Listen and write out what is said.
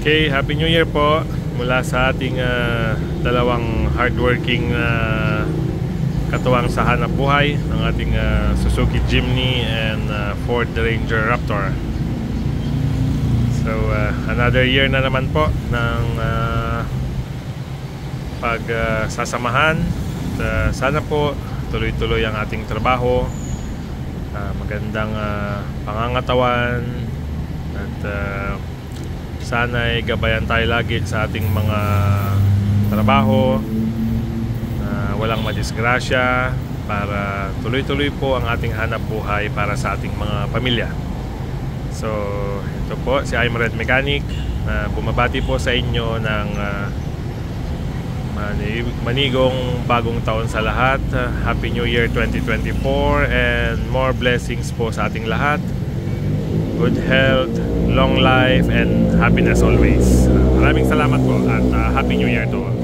Okay, Happy New Year po mula sa ating dalawang hardworking katuwang sa hanap buhay, ng ating Suzuki Jimny and Ford Ranger Raptor. So another year na naman po ng pagsasamahan. Sana po tuloy-tuloy ang ating trabaho, magandang pangangatawan, at sana ay gabayan tayo lagi sa ating mga trabaho, walang madisgrasya, para tuloy-tuloy po ang ating hanap buhay para sa ating mga pamilya. So ito po si I'm Red Mechanic na bumabati po sa inyo ng manigong bagong taon sa lahat. Happy New Year 2024 and more blessings po sa ating lahat. Good health, long life, and happiness always. Maraming salamat po at Happy New Year to all.